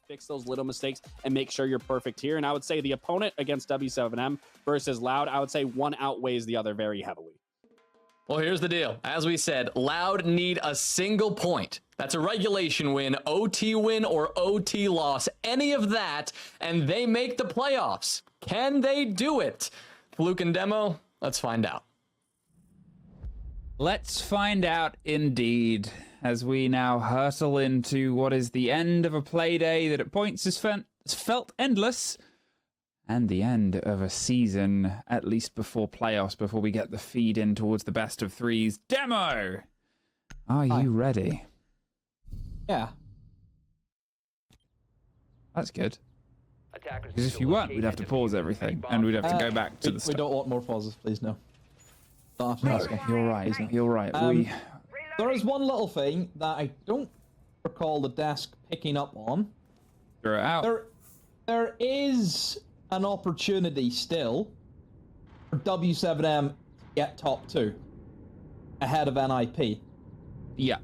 fix those little mistakes and make sure you're perfect here. And I would say the opponent against W7M versus Loud, I would say one outweighs the other very heavily. Well, here's the deal. As we said, Loud need a single point. That's a regulation win, OT win, or OT loss. Any of that, and they make the playoffs. Can they do it? Fluke and Demo, let's find out. Let's find out indeed, as we now hurtle into what is the end of a play day that at points has felt endless, and the end of a season, at least before playoffs, before we get the feed in towards the best of threes. Demo! Are you ready? Yeah. That's good. Because if you weren't, we'd have to pause everything, and we'd have to go back to the start. We don't want more pauses, please, no. No, you're right. You're right. There is one little thing that I don't recall the desk picking up on. Throw it out. There is an opportunity still for W7M to get top 2 ahead of NIP. Yeah.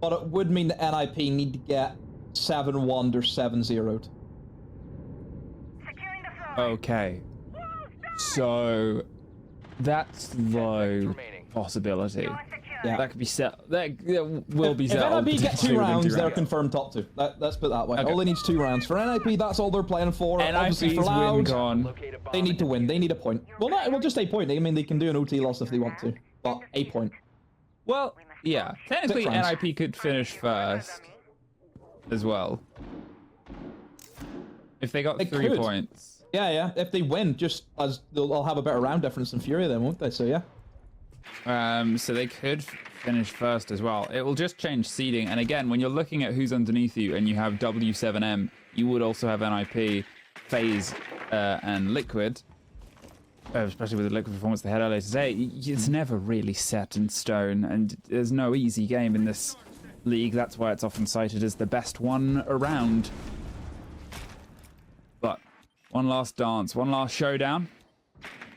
But it would mean that NIP need to get 7-1 or 7-0'd. Okay. So that's low possibility. Yeah. That could be set. That will be set. If NIP get 2 rounds, they're confirmed top 2. Let's put it that way. Okay. All they need is 2 rounds. For NIP, that's all they're playing for. Obviously, for NIP's win Loud, con. they need to win. They need a point. Well, just a point. I mean, they can do an OT loss if they want to, but a point. Well, yeah. Technically, 6 rounds. NIP could finish first as well. If they got 3 could. points. Yeah. If they win, just as they'll have a better round difference than Fury, then won't they? So yeah. So they could finish first as well. It will just change seeding. And again, when you're looking at who's underneath you and you have W7M, you would also have NIP, FaZe, and Liquid. Especially with the Liquid performance they had earlier today. It's never really set in stone. And there's no easy game in this league. That's why it's often cited as the best one around. But one last dance, one last showdown.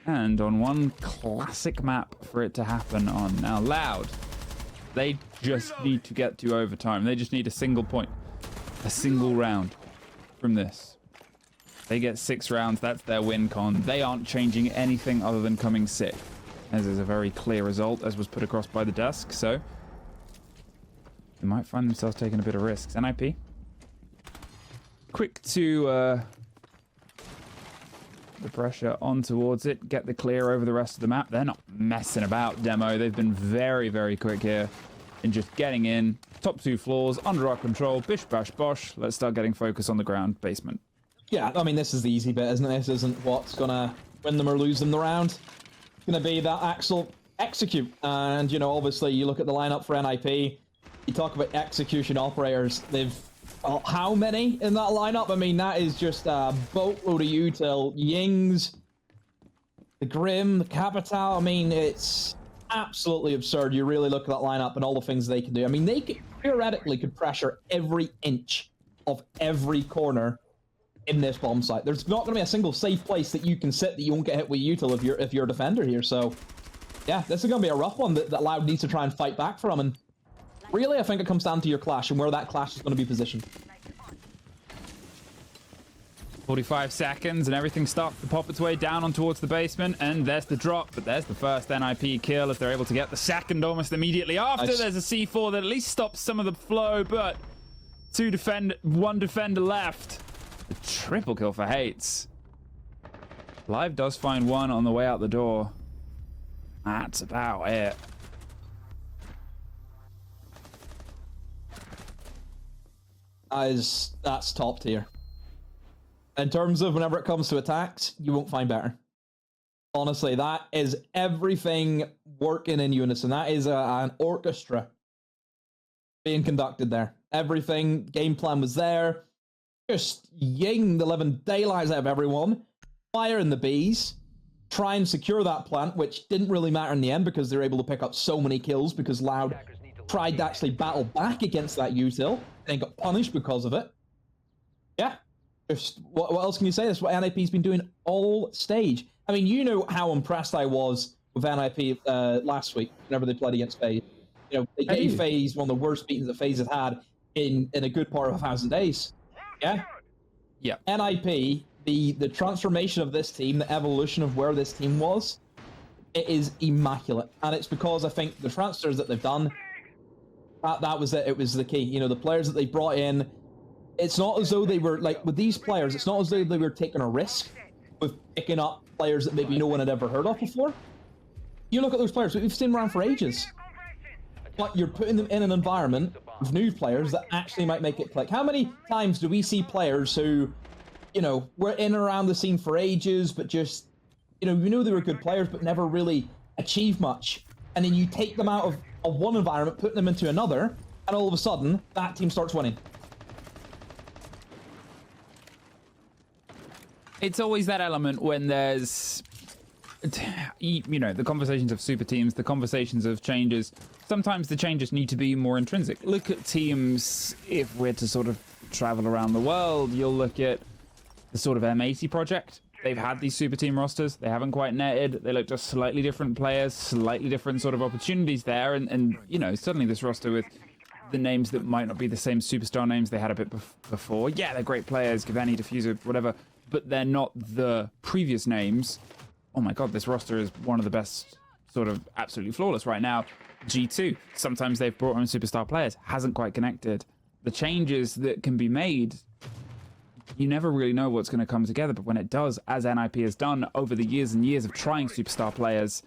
And on one classic map for it to happen on. Now, Loud, they just need to get to overtime. They just need a single point, a single round from this. They get 6 rounds. That's their win con. They aren't changing anything other than coming 6, as is a very clear result, as was put across by the desk. So they might find themselves taking a bit of risks. NIP, quick to the pressure on towards it, get the clear over the rest of the map. They're not messing about, Demo. They've been very, very quick here in just getting in. Top 2 floors, under our control. Bish, bash, bosh. Let's start getting focus on the ground. Basement. Yeah, I mean, this is the easy bit, isn't it? This isn't what's going to win them or lose them the round. It's going to be that Axel execute. And, obviously, you look at the lineup for NIP. You talk about execution operators. They've how many in that lineup? I mean, that is just a boatload of util. Yings, the Grim, the Capital. I mean, it's absolutely absurd. You really look at that lineup and all the things they can do. I mean, they theoretically could pressure every inch of every corner in this bomb site. There's not going to be a single safe place that you can sit that you won't get hit with util if you're a defender here. So, yeah, this is going to be a rough one that Loud needs to try and fight back from. And really, I think it comes down to your clash and where that clash is going to be positioned. 45 seconds and everything starts to pop its way down on towards the basement, and there's the drop, but there's the first NIP kill if they're able to get the second almost immediately after. Nice. There's a C4 that at least stops some of the flow, but one defender left. The triple kill for Hates. Live does find one on the way out the door. That's about it. That's top tier. In terms of whenever it comes to attacks, you won't find better. Honestly, that is everything working in unison. That is an orchestra being conducted there. Everything, game plan was there. Just ying the living daylights out of everyone. Fire in the bees. Try and secure that plant, which didn't really matter in the end because they were able to pick up so many kills because Loud tried to actually battle back against that util and got punished because of it. Yeah. Just, what else can you say? That's what NIP's been doing all stage. I mean, you know how impressed I was with NIP last week whenever they played against FaZe. They gave FaZe one of the worst beatings that FaZe had had in a good part of 1,000 days. Yeah? Yeah. NIP, the transformation of this team, the evolution of where this team was, it is immaculate. And it's because I think the transfers that they've done, that was it. It was the key. You know, the players that they brought in, it's not as though they were, like, with these players, it's not as though they were taking a risk with picking up players that maybe no one had ever heard of before. You look at those players, we've seen around for ages. But you're putting them in an environment with new players that actually might make it click. How many times do we see players who, you know, were in and around the scene for ages, but just, you know, we knew they were good players, but never really achieved much. And then you take them out of one environment, put them into another, and all of a sudden, that team starts winning. It's always that element when there's, you know, the conversations of super teams, the conversations of changes. Sometimes the changes need to be more intrinsic. Look at teams, if we're to sort of travel around the world, you'll look at the sort of M80 project. They've had these super team rosters. They haven't quite netted. They look just slightly different players, slightly different sort of opportunities there. And you know, suddenly this roster with the names that might not be the same superstar names they had a bit before. Yeah, they're great players, Gavani, Diffuser, whatever, but they're not the previous names. Oh my God, this roster is one of the best, sort of absolutely flawless right now. G2, sometimes they've brought on superstar players, hasn't quite connected. The changes that can be made, you never really know what's going to come together, but when it does, as NIP has done over the years and years of trying superstar players,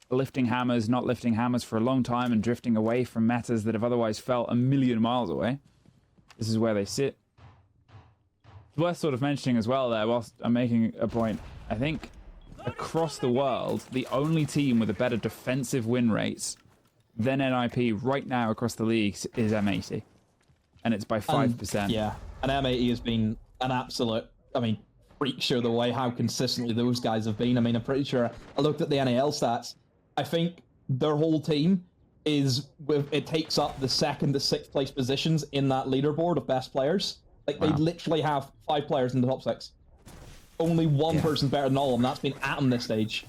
lifting hammers, not lifting hammers for a long time and drifting away from metas that have otherwise felt a million miles away, this is where they sit. It's worth sort of mentioning as well there, whilst I'm making a point, I think across the world, the only team with a better defensive win rates than NIP right now across the leagues is M80. And it's by 5%. Yeah, and M80 has been an absolute, I mean, freak show the way how consistently those guys have been. I mean, I'm pretty sure I looked at the NAL stats. I think their whole team it takes up the 2nd to 6th place positions in that leaderboard of best players. Like, wow. They literally have 5 players in the top 6. Only one person's better than all of them. That's been Atom this stage.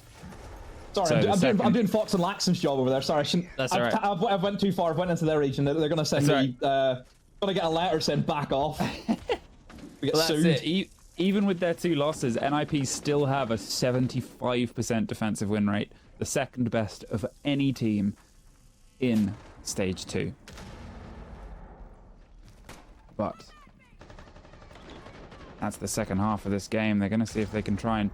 Sorry, so I'm doing Fox and Laxon's job over there. Sorry, I shouldn't. That's all right. I've went too far. I've went into their region. They're going to send me. Going to get a letter saying back off. We get sued. That's it. Even with their 2 losses, NIP still have a 75% defensive win rate, the 2nd best of any team in Stage 2. But that's the second half of this game. They're going to see if they can try and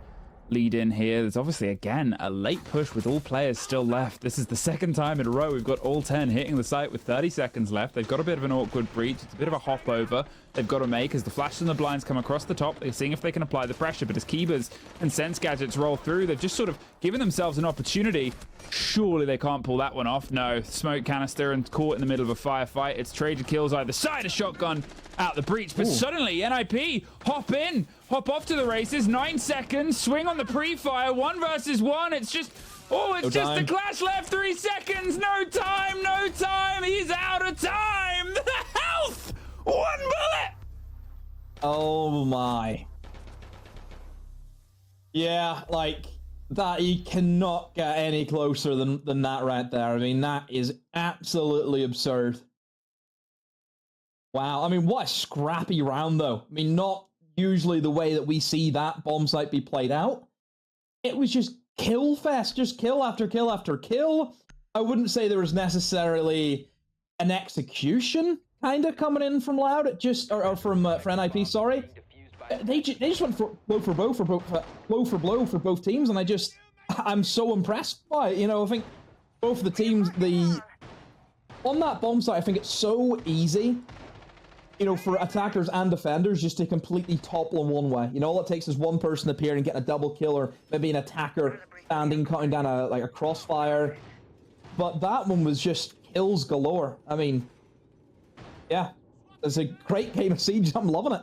lead in here. There's obviously, again, a late push with all players still left. This is the 2nd time in a row we've got all 10 hitting the site with 30 seconds left. They've got a bit of an awkward breach. It's a bit of a hop over they've got to make as the flashes and the blinds come across the top. They're seeing if they can apply the pressure, but as Kibas and Sense Gadgets roll through, they've just sort of given themselves an opportunity. Surely they can't pull that one off. No, smoke canister and caught in the middle of a firefight. It's traded kills either side, a shotgun out the breach, but suddenly NIP hop off to the races. 9 seconds, swing on the pre-fire, 1 versus 1. It's just, a clash left. 3 seconds, no time. He's out of time. The health, 1 bullet. Oh my. Yeah, like that. You cannot get any closer than that right there. I mean, that is absolutely absurd. Wow, I mean, what a scrappy round, though. I mean, not usually the way that we see that bomb site be played out. It was just kill fest, just kill after kill after kill. I wouldn't say there was necessarily an execution kind of coming in from Loud, or from for NIP. Sorry, they just went for blow for blow for both teams, and I'm so impressed by it. You know, I think both the teams on that bomb site, I think it's so easy, you know, for attackers and defenders just to completely topple in one way. You know, all it takes is one person appear and get a double kill, or maybe an attacker standing, cutting down a crossfire. But that one was just kills galore. I mean, yeah, it's a great game of Siege. I'm loving it.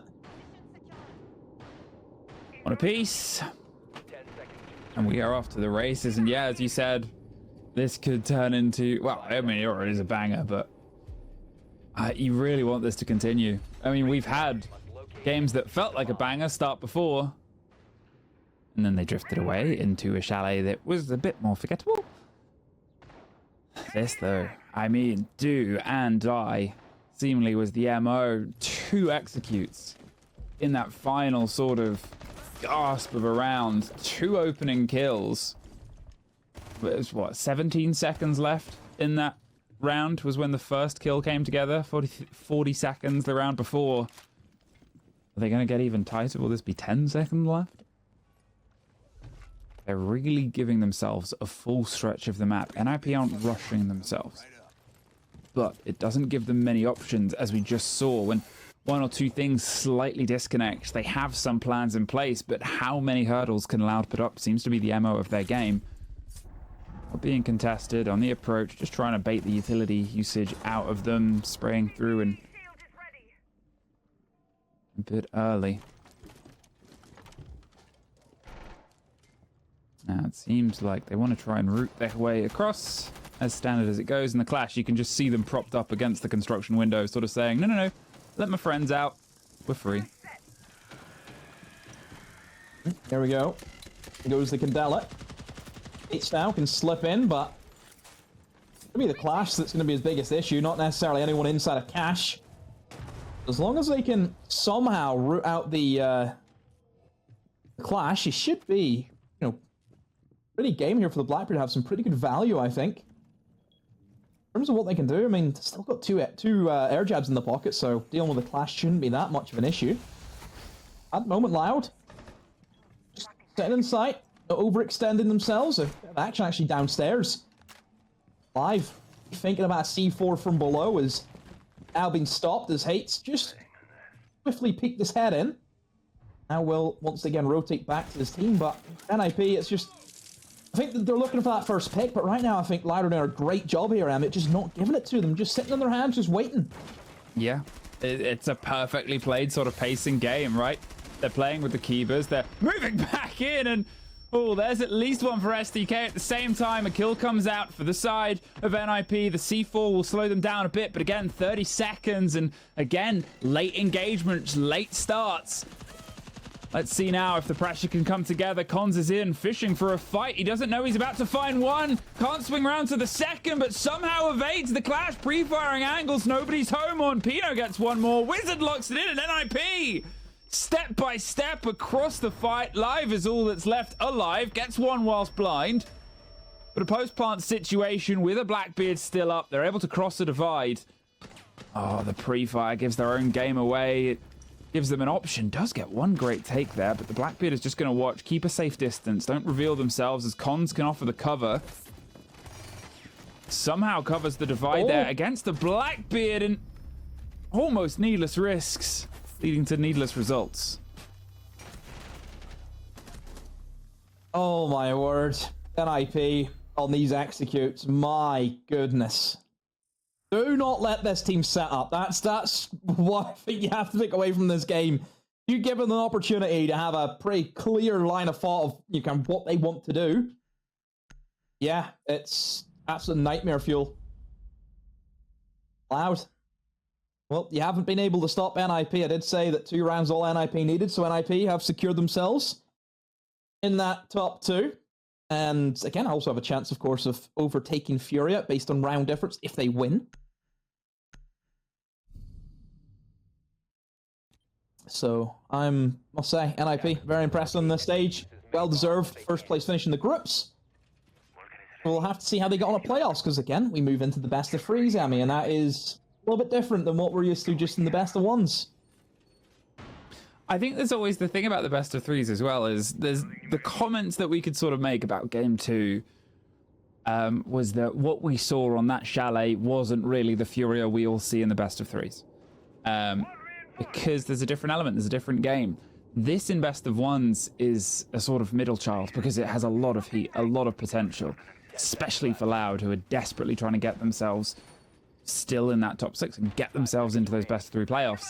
One apiece. And we are off to the races. And yeah, as you said, this could turn into, well, I mean, it already is a banger, but you really want this to continue. I mean, we've had games that felt like a banger start before, and then they drifted away into a chalet that was a bit more forgettable. This, though, I mean, do and die seemingly was the MO. 2 executes in that final sort of gasp of a round. 2 opening kills. There's what, 17 seconds left in that round was when the first kill came together. 40 seconds the round before. Are they going to get even tighter? Will this be 10 seconds left? They're really giving themselves a full stretch of the map. NIP aren't rushing themselves. But it doesn't give them many options, as we just saw. When 1 or 2 things slightly disconnect, they have some plans in place, but how many hurdles can Loud put up seems to be the MO of their game. Being contested on the approach, just trying to bait the utility usage out of them, spraying through and a bit early. Now it seems like they want to try and route their way across, as standard as it goes. In the clash, you can just see them propped up against the construction window, sort of saying, no, no, no, let my friends out. We're free. There we go. Here goes the Candela. Now can slip in, but it's going to be the clash that's going to be his biggest issue, not necessarily anyone inside a cache. As long as they can somehow root out the clash, it should be, you know, pretty game here for the Blackbeard to have some pretty good value, I think. In terms of what they can do, I mean, they've still got two air jabs in the pocket, so dealing with the clash shouldn't be that much of an issue. At the moment, Loud, just sitting in sight. Overextending themselves. A bit of action actually downstairs. Live. Thinking about a C4 from below is now been stopped as Hates just swiftly peeked his head in. Now will once again rotate back to his team, but NIP, it's just... I think that they're looking for that first pick, but right now I think Loud are doing a great job here, Emmett, just not giving it to them, just sitting on their hands, just waiting. Yeah, it's a perfectly played sort of pacing game, right? They're playing with the Keybers, they're moving back in, and oh, there's at least one for SDK. At the same time, a kill comes out for the side of NIP. The C4 will slow them down a bit, but again, 30 seconds, and again, late engagements, late starts. Let's see now if the pressure can come together. Cons is in, fishing for a fight. He doesn't know he's about to find one. Can't swing round to the second, but somehow evades the clash. Pre-firing angles, nobody's home on. Pino gets one more. Wizard locks it in, and NIP, step by step across the fight. Live is all that's left alive. Gets one whilst blind. But a post-plant situation with a Blackbeard still up. They're able to cross the divide. Oh, the pre-fire gives their own game away. It gives them an option. Does get one great take there, but the Blackbeard is just going to watch. Keep a safe distance. Don't reveal themselves as Cons can offer the cover. Somehow covers the divide there against the Blackbeard, and almost needless risks, leading to needless results. Oh my word. NIP on these executes. My goodness. Do not let this team set up. That's what I think you have to take away from this game. You give them an opportunity to have a pretty clear line of thought of what they want to do. Yeah, it's absolute nightmare fuel. Loud. Well, you haven't been able to stop NIP. I did say that 2 rounds all NIP needed, so NIP have secured themselves in that top 2. And again, I also have a chance, of course, of overtaking Furia based on round difference if they win. So must say, NIP, very impressed on this stage. Well-deserved first place finish in the groups. We'll have to see how they get on a playoffs, because again, we move into the best of 3s, Emmy, and that is a little bit different than what we're used to just in the best of 1s. I think there's always the thing about the best of 3s as well, is there's the comments that we could sort of make about game 2 was that what we saw on that chalet wasn't really the Furia we all see in the best of 3s. Because there's a different element, there's a different game. This in best of 1s is a sort of middle child because it has a lot of heat, a lot of potential, especially for Loud, who are desperately trying to get themselves still in that top 6 and get themselves into those best of 3 playoffs.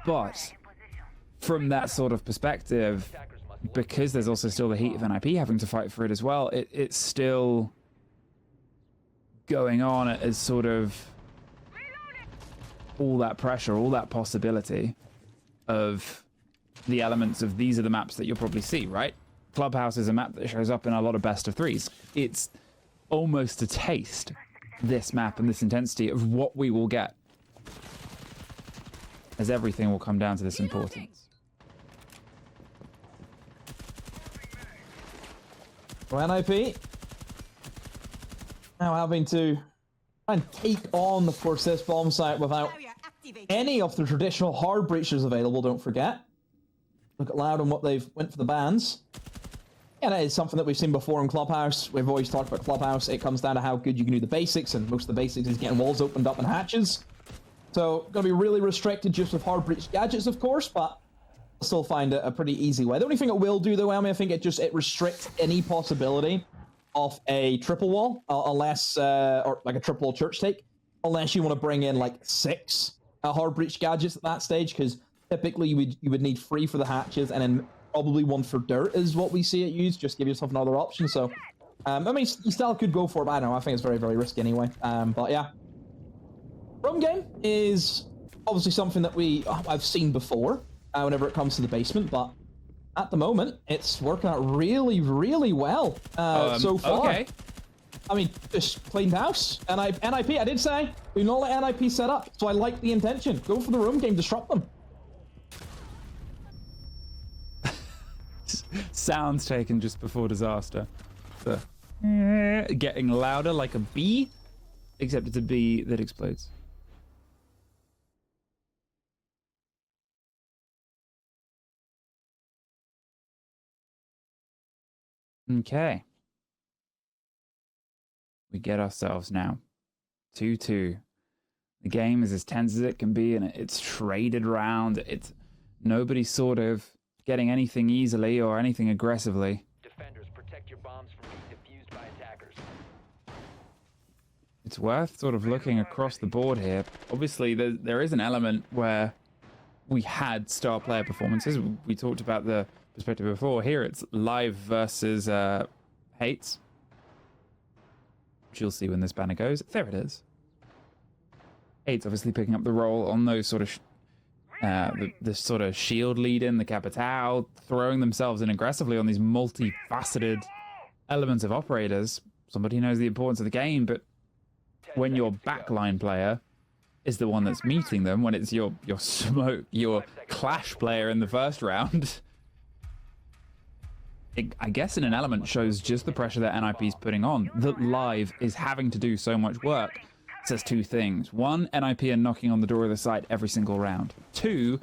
But from that sort of perspective, because there's also still the heat of NIP having to fight for it as well, it's still going on as sort of all that pressure, all that possibility of the elements of these are the maps that you'll probably see, right? Clubhouse is a map that shows up in a lot of best of 3s. It's almost a taste, this map and this intensity, of what we will get, as everything will come down to this importance. So NIP now having to try and take on, of course, this bomb site without any of the traditional hard breachers available, don't forget. Look at Loud and what they've went for the bans. And it is something that we've seen before in Clubhouse. We've always talked about Clubhouse. It comes down to how good you can do the basics, and most of the basics is getting walls opened up and hatches. So, going to be really restricted just with hard breach gadgets, of course, but I'll still find it a pretty easy way. The only thing it will do, though, I think it restricts any possibility of a triple wall, unless, or like a triple wall church take, unless you want to bring in like 6 hard breach gadgets at that stage, because typically you would need 3 for the hatches, and then probably 1 for dirt is what we see it used, just give yourself another option. So, I mean, you still could go for it, but I don't know, I think it's very, very risky anyway. But yeah. Roam game is obviously something that I've seen before whenever it comes to the basement, but at the moment, it's working out really, really well so far. Okay. I mean, just cleaned house. NIP, I did say, do not let NIP set up, so I like the intention. Go for the roam game, disrupt them. Sounds taken just before disaster. So, getting louder like a bee, except it's a bee that explodes. Okay. We get ourselves now 2-2. The game is as tense as it can be, and it's traded around. It's nobody sort of getting anything easily or anything aggressively. Defenders, protect your bombs from being defused by attackers. It's worth sort of looking across the board here. Obviously, there is an element where we had star player performances. We talked about the perspective before. Here it's live versus hates, which you'll see when this banner goes. There it is. Hates obviously picking up the role on those sort of the sort of shield lead in the Capitao, throwing themselves in aggressively on these multifaceted elements of operators. Somebody knows the importance of the game, but when your backline player is the one that's meeting them, when it's your smoke, your clash player in the first round, I guess in an element shows just the pressure that NIP's putting on. That live is having to do so much work. It says 2 things. 1, NIP are knocking on the door of the site every single round. 2,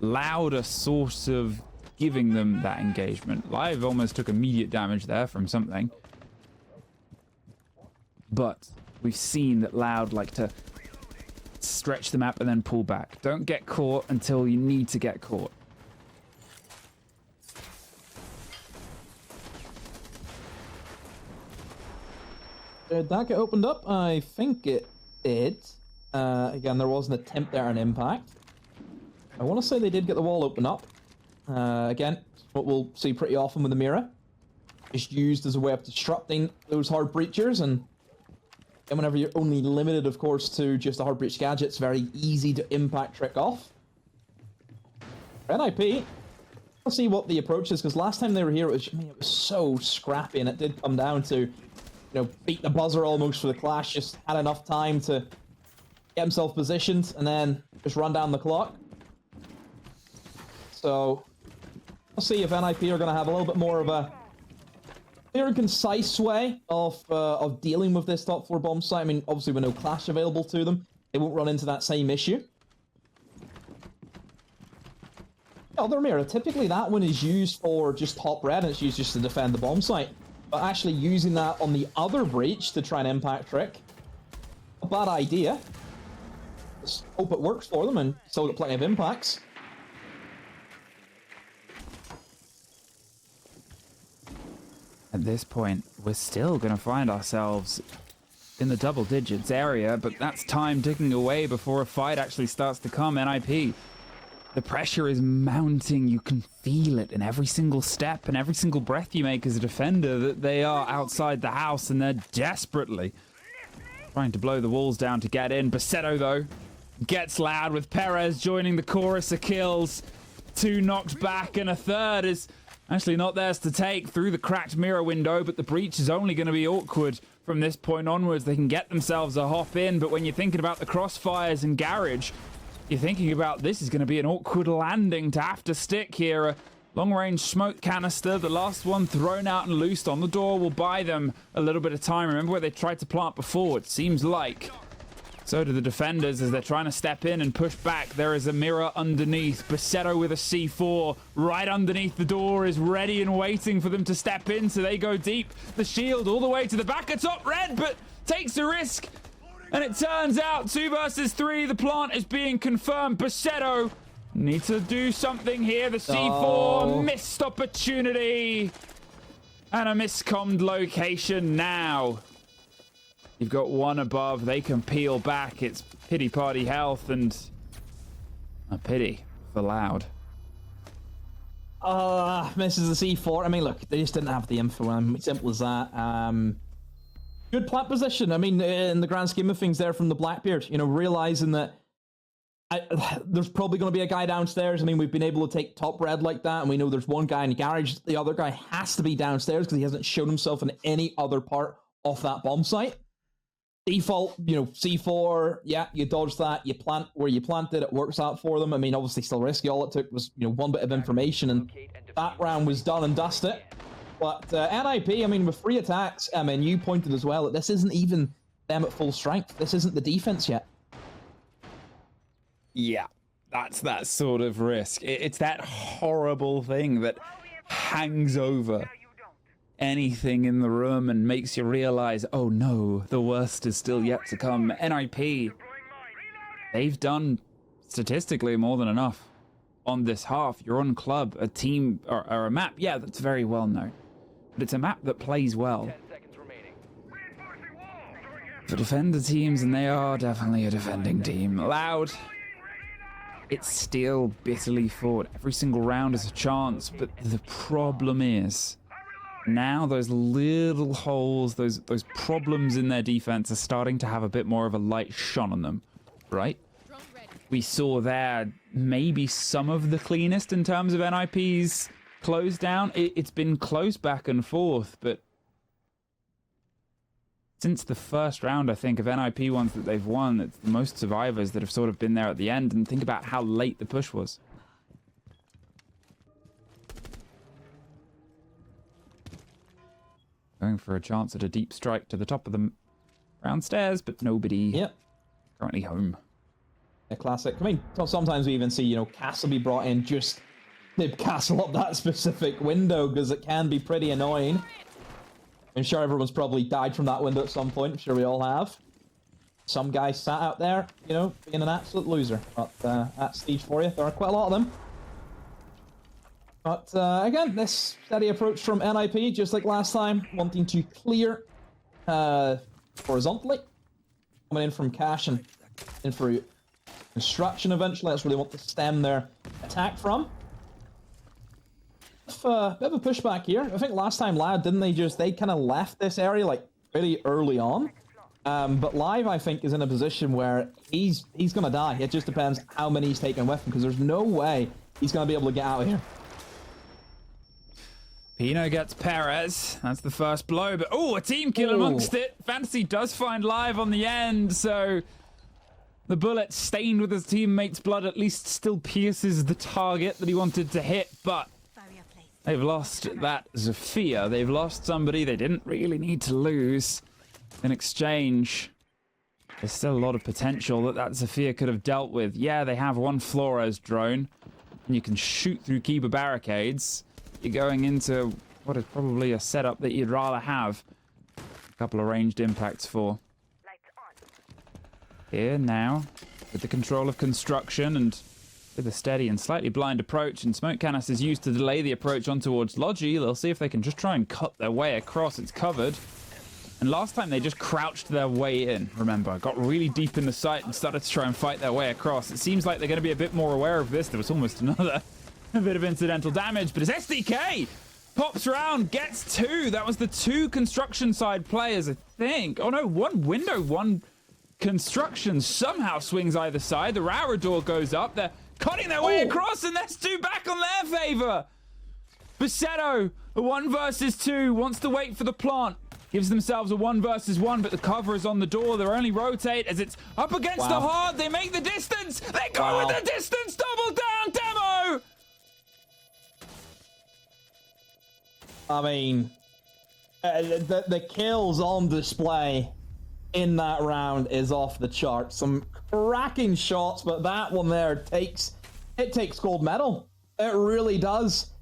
Loud are sort of giving them that engagement. Live almost took immediate damage there from something. But we've seen that Loud like to stretch the map and then pull back. Don't get caught until you need to get caught. Did that get opened up? I think it did. Again, there was an attempt there, an impact. I want to say they did get the wall open up. Again, what we'll see pretty often with the mirror. It's used as a way of disrupting those hard breachers, and whenever you're only limited, of course, to just a hard breach gadget, it's very easy to impact trick off. NIP, let's see what the approach is, because last time they were here, it was so scrappy, and it did come down to, beat the buzzer almost for the clash. Just had enough time to get himself positioned and then just run down the clock. So, we'll see if NIP are going to have a little bit more of a clear and concise way of dealing with this top 4 bomb site. I mean, obviously with no clash available to them, they won't run into that same issue. Other mirror, typically that one is used for just top red, and it's used just to defend the bomb site. But actually using that on the other breach to try and impact trick, a bad idea. Just hope it works for them, and still got plenty of impacts. At this point, we're still going to find ourselves in the double digits area, but that's time ticking away before a fight actually starts to come. NIP, the pressure is mounting. You can feel it in every single step and every single breath you make as a defender, that they are outside the house and they're desperately trying to blow the walls down to get in. Basetto, though, gets Loud with Perez joining the chorus of kills. 2 knocked back, and a third is actually not theirs to take through the cracked mirror window, but the breach is only going to be awkward from this point onwards. They can get themselves a hop in, but when you're thinking about the crossfires and garage, you're thinking about this is going to be an awkward landing to have to stick here. Long-range smoke canister, the last one thrown out and loosed on the door, will buy them a little bit of time. Remember where they tried to plant before? It seems like. So do the defenders as they're trying to step in and push back. There is a mirror underneath. Bassetto with a C4 right underneath the door is ready and waiting for them to step in, so they go deep. The shield all the way to the back of top red, but takes a risk. And it turns out 2 versus 3. The plant is being confirmed. Bassetto need to do something here. The C4 missed opportunity. And a miscommed location now. You've got one above. They can peel back. It's pity party health and a pity for Loud. Misses the C4. I mean, look, they just didn't have the info. Simple as that. Good plant position. I mean, in the grand scheme of things there from the Blackbeard, you know, realizing that there's probably going to be a guy downstairs. I mean, we've been able to take top red like that, and we know there's one guy in the garage. The other guy has to be downstairs because he hasn't shown himself in any other part of that bomb site. Default, you know, C4, yeah, you dodge that, you plant where you planted, it works out for them. I mean, obviously still risky. All it took was, you know, one bit of information, and that round was done and dusted. But NIP, I mean, with 3 attacks, I mean, you pointed as well that this isn't even them at full strength. This isn't the defense yet. Yeah, that's that sort of risk. It's that horrible thing that hangs over anything in the room and makes you realize, oh no, the worst is still yet to come. NIP, they've done statistically more than enough on this half. You're on club, a team, or a map, yeah, that's very well known. But it's a map that plays well. 10 seconds remaining. For defender teams, and they are definitely a defending team. Loud. It's still bitterly fought. Every single round is a chance, but the problem is now those little holes, those problems in their defense are starting to have a bit more of a light shone on them, right? We saw there maybe some of the cleanest in terms of NIP's close down. It's been close back and forth, but since the first round, I think, of NIP ones that they've won, it's the most survivors that have sort of been there at the end. And think about how late the push was. Going for a chance at a deep strike to the top of the round stairs, but nobody currently home. A classic. I mean, sometimes we even see, you know, Castle be brought in just to castle up that specific window because it can be pretty annoying. I'm sure everyone's probably died from that window at some point. I'm sure we all have. Some guy sat out there, you know, being an absolute loser. But that's stage for you. There are quite a lot of them. But again, this steady approach from NIP, just like last time, wanting to clear horizontally. Coming in from cash and in for construction eventually. That's where they want to stem their attack from. Bit of a pushback here. I think last time Loud, didn't they kind of left this area like pretty early on. But Live, I think, is in a position where he's gonna die. It just depends how many he's taking with him, because there's no way he's gonna be able to get out of here. Pino gets Perez. That's the first blow, but a team kill amongst it. Fantasy does find Live on the end, so the bullet stained with his teammate's blood at least still pierces the target that he wanted to hit, but they've lost that Zafia. They've lost somebody they didn't really need to lose. In exchange, there's still a lot of potential that Zafia could have dealt with. Yeah, they have one Flores drone, and you can shoot through Kiba barricades. You're going into what is probably a setup that you'd rather have a couple of ranged impacts for. Here now, with the control of construction and with a steady and slightly blind approach, and Smoke Canis is used to delay the approach on towards Logi. They'll see if they can just try and cut their way across. It's covered. And last time they just crouched their way in, remember. Got really deep in the site and started to try and fight their way across. It seems like they're going to be a bit more aware of this. There was almost another bit of incidental damage, but it's SDK! Pops round, gets 2. That was the 2 construction side players, I think. Oh no, 1 window, 1 construction somehow swings either side. The Rara door goes up. They're cutting their way across, and there's 2 back on their favor. Bassetto, a 1 versus 2, wants to wait for the plant. Gives themselves a 1 versus 1, but the cover is on the door. They're only rotate as it's up against the hard. They make the distance. They go with the distance. Double down, Demo. I mean, the kills on display in that round is off the charts. Some cracking shots, but that one there takes gold medal. It really does.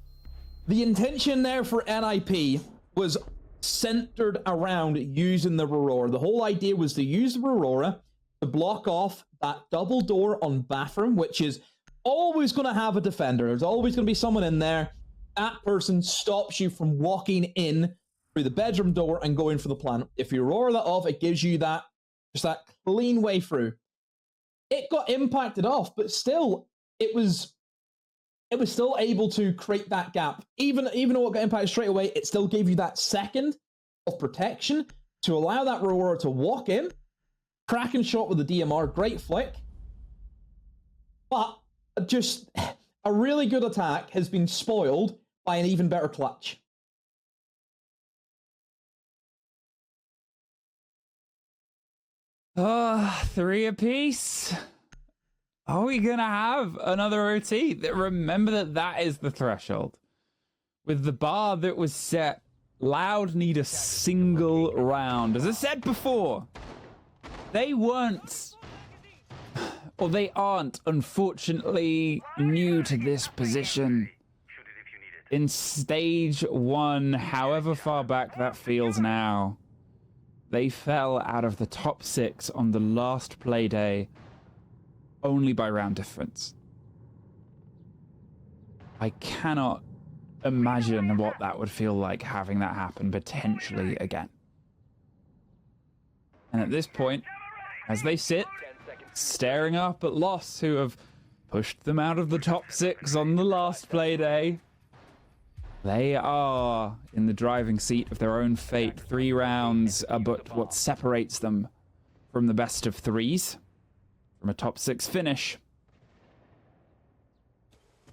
The intention there for NIP was centered around using the Aurora. The whole idea was to use the Aurora to block off that double door on bathroom, which is always going to have a defender. There's always going to be someone in there. That person stops you from walking in through the bedroom door and going for the plan. If you Aurora that off, it gives you that clean way through. It got impacted off, but still, it was still able to create that gap. Even though it got impacted straight away, it still gave you that second of protection to allow that Aurora to walk in. Cracking shot with the DMR, great flick. But just a really good attack has been spoiled by an even better clutch. Three apiece. Are we gonna have another OT? Remember that is the threshold. With the bar that was set, Loud need a single round. As I said before, they weren't, or they aren't, unfortunately, new to this position. In stage 1, however far back that feels now, they fell out of the top 6 on the last play day only by round difference. I cannot imagine what that would feel like having that happen potentially again. And at this point, as they sit, staring up at Loss, who have pushed them out of the top 6 on the last play day, they are in the driving seat of their own fate. 3 rounds are but what separates them from the best of 3s, from a top 6 finish,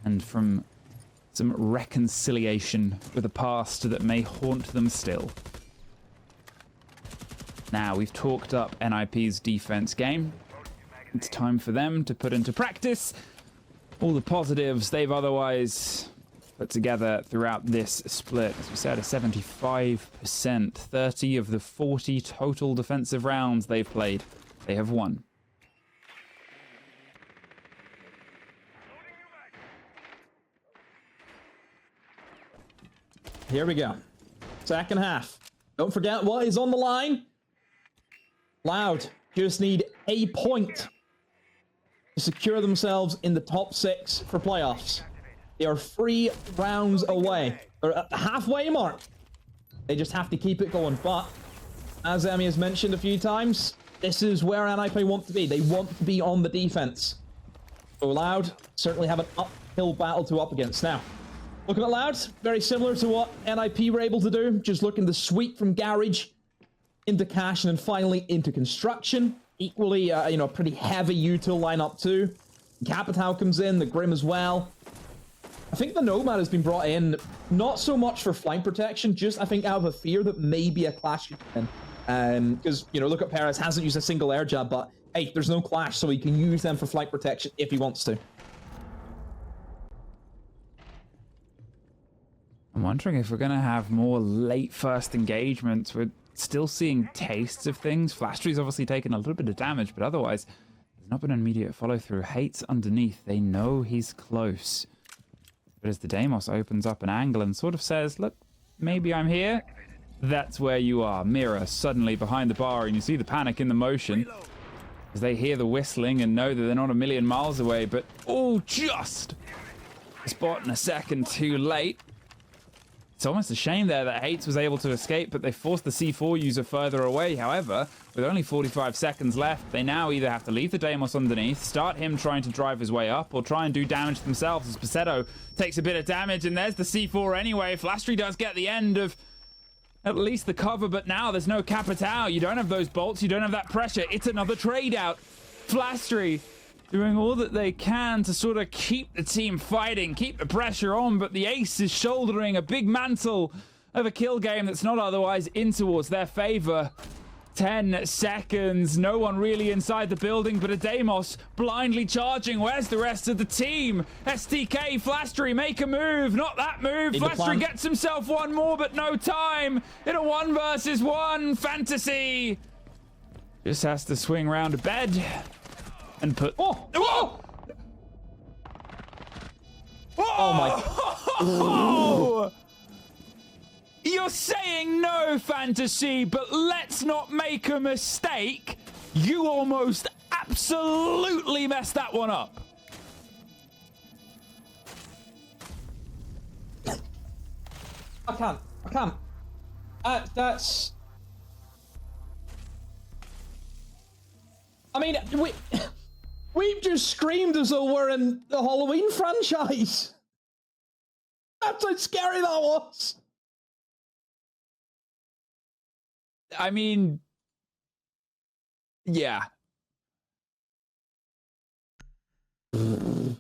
and from some reconciliation with a past that may haunt them still. Now, we've talked up NIP's defense game. It's time for them to put into practice all the positives they've otherwise put together throughout this split. As we said, a 75%, 30 of the 40 total defensive rounds they've played, they have won. Here we go. Second half. Don't forget what is on the line. Loud just need a point to secure themselves in the top 6 for playoffs. They are 3 rounds away. They're at the halfway mark. They just have to keep it going. But, as Emmy has mentioned a few times, this is where NIP want to be. They want to be on the defense. So Loud certainly have an uphill battle to up against. Now, looking at Loud, very similar to what NIP were able to do. Just looking to sweep from Garage into Cash and then finally into Construction. Equally, a pretty heavy util lineup too. Capital comes in, the Grim as well. I think the Nomad has been brought in not so much for flank protection, just I think out of a fear that maybe a clash could come in. Because, look at Perez, hasn't used a single air jab, but hey, there's no clash, so he can use them for flank protection if he wants to. I'm wondering if we're going to have more late first engagements. We're still seeing tastes of things. Flashtree's obviously taken a little bit of damage, but otherwise, there's not been an immediate follow-through. Hates underneath. They know he's close. But as the Deimos opens up an angle and sort of says, look, maybe I'm here, that's where you are. Mira suddenly behind the bar, and you see the panic in the motion as they hear the whistling and know that they're not a million miles away, but all just a spot and a second too late. It's almost a shame there that Hates was able to escape, but they forced the C4 user further away. However, with only 45 seconds left, they now either have to leave the Deimos underneath, start him trying to drive his way up, or try and do damage themselves as Paceto takes a bit of damage, and there's the C4 anyway. Flashtry does get the end of at least the cover, but now there's no Capital. You don't have those bolts, you don't have that pressure. It's another trade out. Flashtry doing all that they can to sort of keep the team fighting, keep the pressure on, but the Ace is shouldering a big mantle of a kill game that's not otherwise in towards their favor. 10 seconds. No one really inside the building, but Adamos blindly charging. Where's the rest of the team? STK, Flastry, make a move. Not that move. Flastry gets himself one more, but no time. In a 1 versus 1 fantasy. Just has to swing round a bed and put... Oh my... Oh! You're saying no, fantasy, but let's not make a mistake. You almost absolutely messed that one up. I can't. That's... I mean, we've just screamed as though we're in the Halloween franchise. That's how scary that was. I mean, yeah. That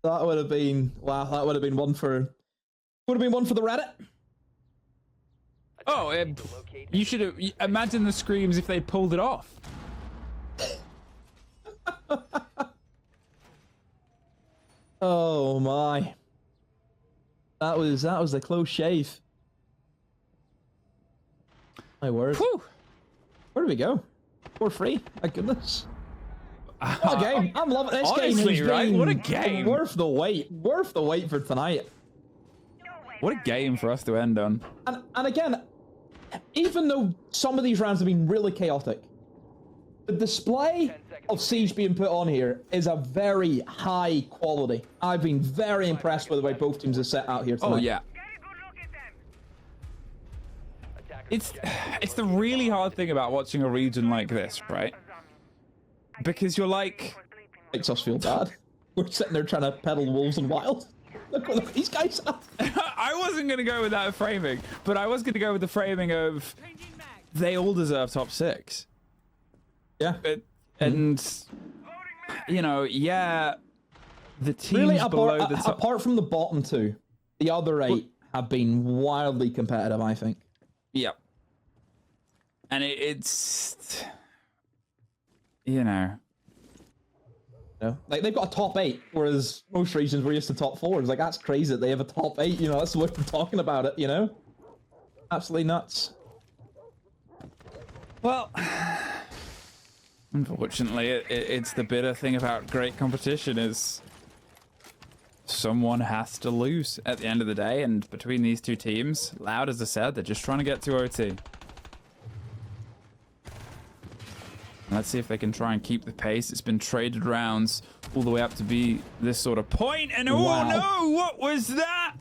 would have been, wow, that would have been one for the Reddit. Oh, you should have imagine the screams if they pulled it off. Oh my. That was a close shave. My word. Whew. Where do we go? For free? My goodness. What a game. I'm loving this Honestly, game. right? What a game. Worth the wait. Worth the wait for tonight. What a game for us to end on. And again, even though some of these rounds have been really chaotic, the display of Siege being put on here is a very high quality. I've been very impressed with the way both teams have set out here tonight. Oh, yeah. It's the really hard thing about watching a region like this, right? Because you're like... Makes us feel bad. We're sitting there trying to peddle wolves and wild. Look what these guys have. I wasn't going to go with that framing, but I was going to go with the framing of they all deserve top 6. Yeah. And, you know, yeah, the teams really, below the top... apart from the bottom 2, the other 8 have been wildly competitive, I think. Yep. And it's... You know... Like, they've got a top 8, whereas most regions were used to top 4. It's like, that's crazy that they have a top 8, you know, that's the way we're talking about it, you know? Absolutely nuts. Well, unfortunately, it's the bitter thing about great competition is someone has to lose at the end of the day, and between these two teams, Loud, as I said, they're just trying to get to OT. Let's see if they can try and keep the pace. It's been traded rounds all the way up to be this sort of point, and oh wow. no, what was that?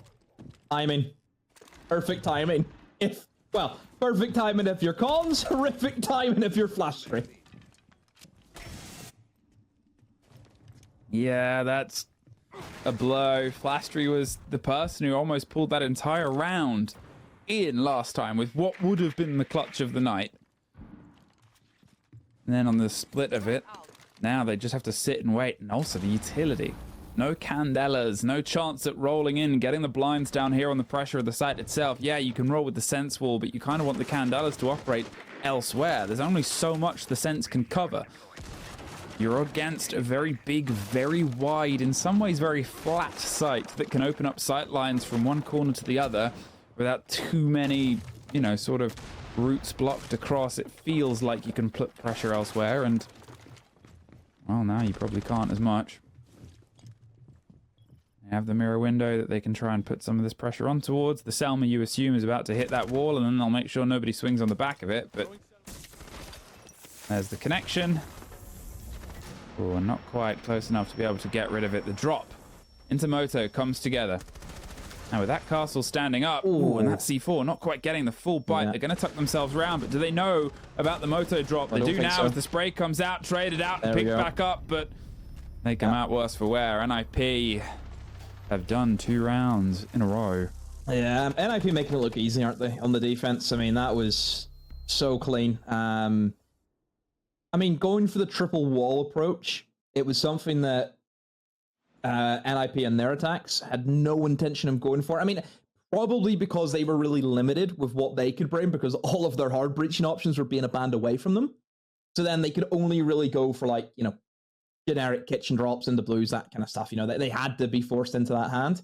Timing. Perfect timing. Perfect timing if you're comms, horrific timing if you're Flastry. Yeah, that's a blow. Flastry was the person who almost pulled that entire round in last time with what would have been the clutch of the night. And then on the split of it, now they just have to sit and wait. And also the utility. No candelas, no chance at rolling in, getting the blinds down here on the pressure of the site itself. Yeah, you can roll with the sense wall, but you kind of want the candelas to operate elsewhere. There's only so much the sense can cover. You're against a very big, very wide, in some ways very flat site that can open up sight lines from one corner to the other without too many, you know, sort of routes blocked across. It feels like you can put pressure elsewhere, and well, now you probably can't as much. They have the mirror window that they can try and put some of this pressure on towards. The Selma, you assume, is about to hit that wall, and then they'll make sure nobody swings on the back of it, but there's the connection. Oh, not quite close enough to be able to get rid of it. The drop into Moto comes together. Now with that castle standing up, ooh, and that C4 not quite getting the full bite, they're going to tuck themselves around, but do they know about the Moto drop? They do now as the spray comes out, traded out, and picked back up, but they come out worse for wear. NIP have done 2 rounds in a row. Yeah, NIP making it look easy, aren't they, on the defense? I mean, that was so clean. I mean, going for the triple wall approach, it was something that NIP and their attacks had no intention of going for. I mean, probably because they were really limited with what they could bring because all of their hard breaching options were being banned away from them. So then they could only really go for like, generic kitchen drops into blues, that kind of stuff. They had to be forced into that hand.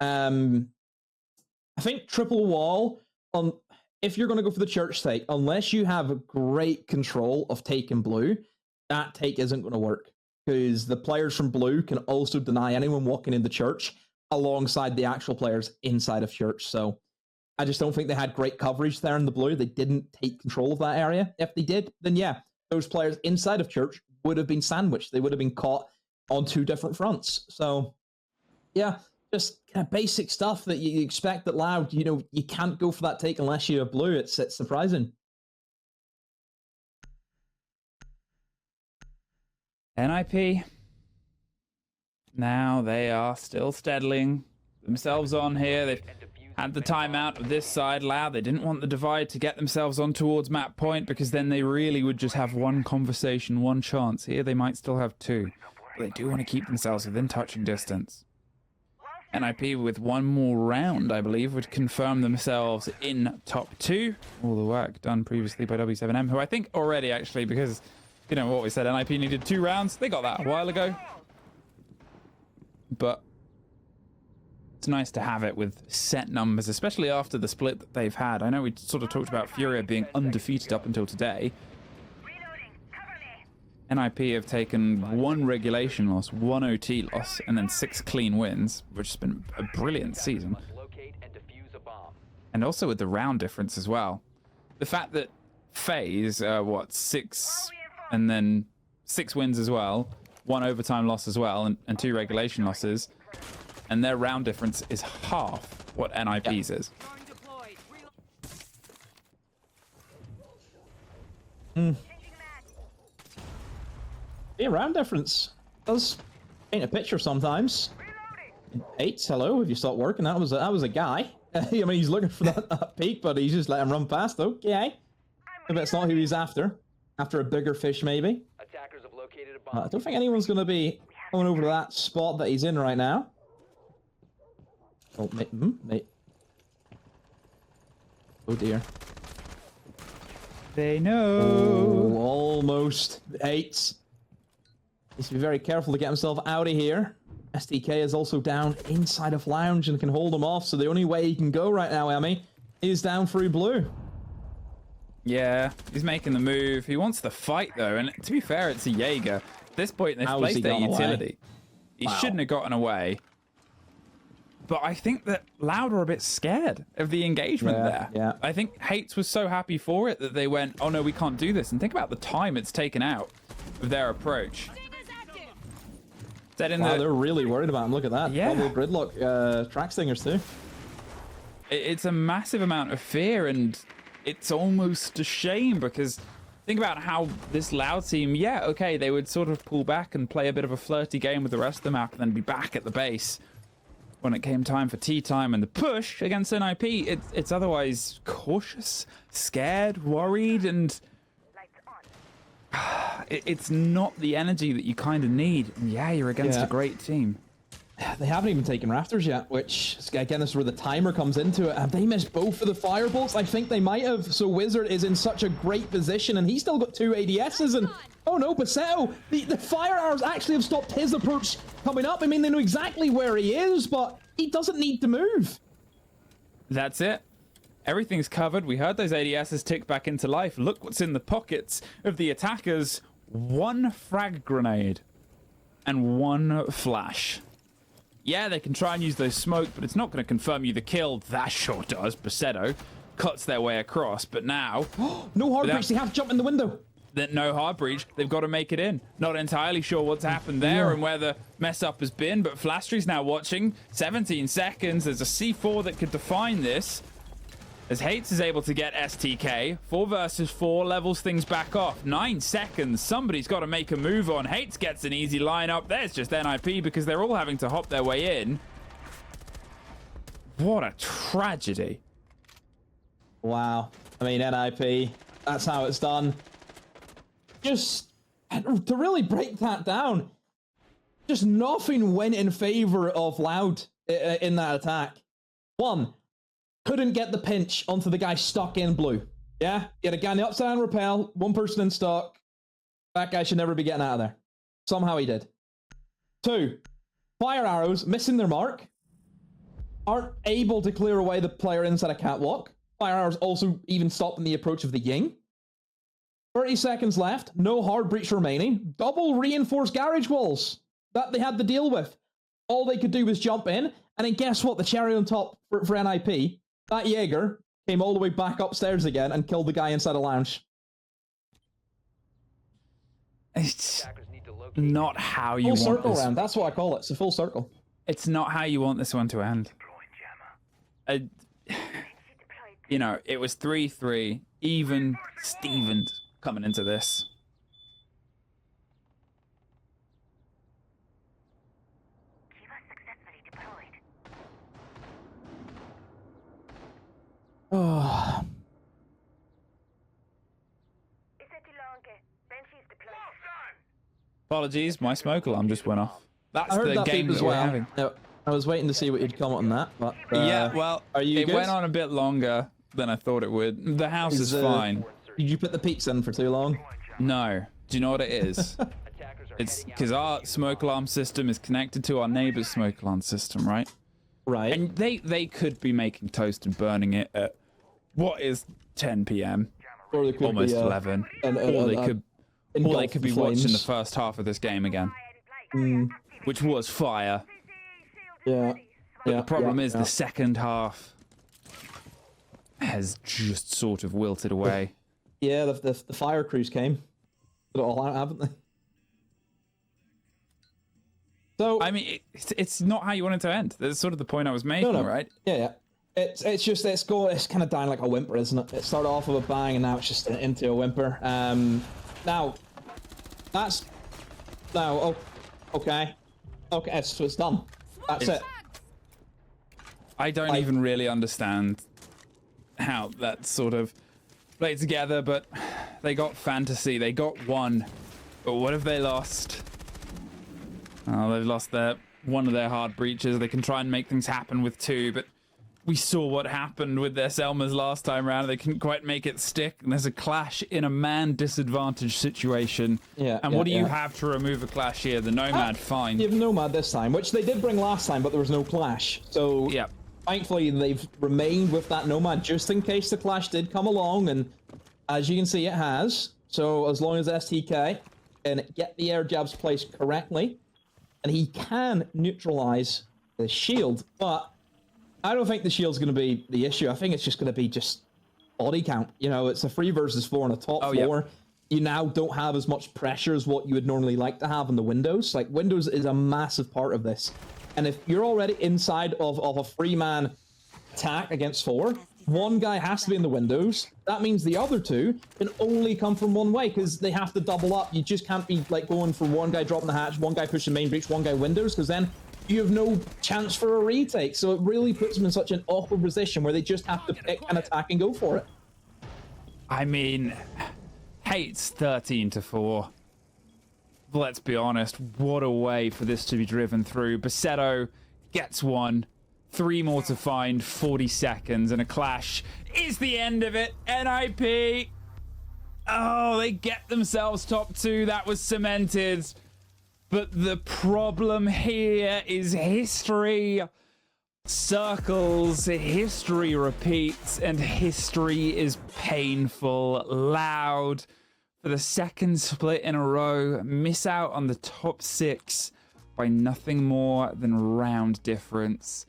I think triple wall if you're going to go for the church take, unless you have a great control of taking blue, that take isn't going to work because the players from blue can also deny anyone walking into church alongside the actual players inside of church. So I just don't think they had great coverage there in the blue. They didn't take control of that area. If they did, then yeah, those players inside of church would have been sandwiched. They would have been caught on two different fronts. So yeah, just kind of basic stuff that you expect at Loud. You can't go for that take unless you have blue. It's surprising. NIP. Now they are still steadiling themselves on here. They've had the timeout of this side. Loud, they didn't want the divide to get themselves on towards map point because then they really would just have one conversation, one chance. Here they might still have two. But they do want to keep themselves within touching distance. NIP with one more round, I believe, would confirm themselves in top two. All the work done previously by W7M, who I think already actually, because what we said, NIP needed 2 rounds. They got that a while ago. But it's nice to have it with set numbers, especially after the split that they've had. I know we sort of talked about Furia being undefeated up until today. NIP have taken 1 regulation loss, 1 OT loss, and then 6 clean wins, which has been a brilliant season. And also with the round difference as well. The fact that FaZe, 6 and then 6 wins as well, 1 overtime loss as well, and 2 regulation losses, and their round difference is half what NIP's is. Yeah, round difference does paint a picture sometimes. 8, hello, have you stopped working? That was a guy. I mean, he's looking for that peak, but he's just let him run past. Okay. Maybe it's not who he's after. After a bigger fish, maybe. Attackers have located a bomb. I don't think anyone's going to be going over to that spot that he's in right now. Oh, mate. Oh, dear. They know. Oh, almost. 8. Needs to be very careful to get himself out of here. STK is also down inside of Lounge and can hold him off, so the only way he can go right now, Emmy, is down through blue. Yeah, he's making the move. He wants the fight, though, and to be fair, it's a Jaeger. At this point, they've placed their utility. He shouldn't have gotten away. But I think that Loud were a bit scared of the engagement there. Yeah. I think Hates was so happy for it that they went, oh no, we can't do this. And think about the time it's taken out of their approach. They're really worried about him. Look at that. Yeah. Double gridlock track stingers too. It's a massive amount of fear, and it's almost a shame because think about how this Loud team, yeah, okay, they would sort of pull back and play a bit of a flirty game with the rest of the map and then be back at the base. When it came time for tea time and the push against NIP, it's otherwise cautious, scared, worried, and it's not the energy that you kind of need. And yeah, you're against a great team. They haven't even taken Rafters yet, which, again, this is where the timer comes into it. Have they missed both of the firebolts? I think they might have. So Wizard is in such a great position, and he's still got 2 ADSs, and oh no, Basetto, the fire arrows actually have stopped his approach coming up. I mean, they know exactly where he is, but he doesn't need to move. That's it. Everything's covered. We heard those ADSs tick back into life. Look what's in the pockets of the attackers. 1 frag grenade and 1 flash. Yeah, they can try and use those smoke, but it's not going to confirm you the kill. That sure does. Basetto cuts their way across, but now... No hard breach, they have to jump in the window. No hard breach. They've got to make it in. Not entirely sure what's happened there and where the mess up has been, but Flastry's now watching. 17 seconds. There's a C4 that could define this. As Hates is able to get STK, 4 versus 4 levels things back off. 9 seconds. Somebody's got to make a move on. Hates gets an easy lineup. There's just NIP because they're all having to hop their way in. What a tragedy. Wow. I mean, NIP, that's how it's done. Just to really break that down, just nothing went in favor of Loud in that attack. 1, couldn't get the pinch onto the guy stuck in blue. Yeah? You had a guy in the upside down rappel, one person in stock. That guy should never be getting out of there. Somehow he did. 2, fire arrows missing their mark. Aren't able to clear away the player inside a catwalk. Fire arrows also even stopping the approach of the Ying. 30 seconds left. No hard breach remaining. Double reinforced garage walls that they had to deal with. All they could do was jump in. And then guess what? The cherry on top for NIP, that Jaeger came all the way back upstairs again and killed the guy inside a lounge. It's Attackers need to locate not how you Full want circle this. round. That's what I call it. It's a full circle. It's not how you want this one to end. You know, it was 3-3, even Stevens coming into this. Oh. Apologies, my smoke alarm just went off. That's I heard the that game beep as that we're well. having. No, I was waiting to see what you'd comment on that, but Yeah, well, are you it good? went on a bit longer than I thought it would. The house is fine. Did you put the peaks in for too long? No. Do you know what it is? attackers are It's heading out. because our smoke alarm system is connected to our neighbor's smoke alarm system, right? Right. And they could be making toast and burning it at what is 10 p.m. Or they could almost be, 11. Or they engulfed could be in watching the flames. first half of this game again, Mm, which was fire. yeah. But Yeah, the problem yeah, is yeah. the second half has just sort of wilted away. Yeah, the fire crews came. Put it all out, haven't they? So I mean, it's not how you want it to end. That's sort of the point I was making, no. right? Yeah. It's kind of down like a whimper, isn't it? It started off with a bang and now it's just into a whimper. Now that's now okay, so it's done. That's it. I don't even really understand how that sort of played together, but they got fantasy. They got one. But what have they lost? Oh, they've lost one of their hard breaches. They can try and make things happen with 2, but we saw what happened with their Selmas last time around. They couldn't quite make it stick, and there's a clash in a man disadvantaged situation. Yeah, And yeah, what do you yeah. have to remove a clash here? The Nomad, fine. You have Nomad this time, which they did bring last time, but there was no clash. So Yeah. thankfully they've remained with that Nomad just in case the clash did come along, and as you can see, it has. So as long as STK can get the air jabs placed correctly, and he can neutralize the shield, but I don't think the shield's going to be the issue. I think it's just going to be just body count. You know, it's a 3 versus 4 on a top Oh, yeah. floor. You now don't have as much pressure as what you would normally like to have in the windows. Like, windows is a massive part of this. And if you're already inside of a 3-man attack against 4, one guy has to be in the windows. That means the other 2 can only come from one way because they have to double up. You just can't be like going for one guy dropping the hatch, one guy pushing main breach, one guy windows, because then you have no chance for a retake. So it really puts them in such an awkward position where they just have to pick an attack and go for it. I mean, hates 13-4. Let's be honest, what a way for this to be driven through. Bassetto gets one, 3 more to find, 40 seconds, and a clash is the end of it. NIP. Oh, they get themselves top 2. That was cemented. But the problem here is history circles, history repeats, and history is painful. Loud, for the second split in a row, miss out on the top 6 by nothing more than round difference.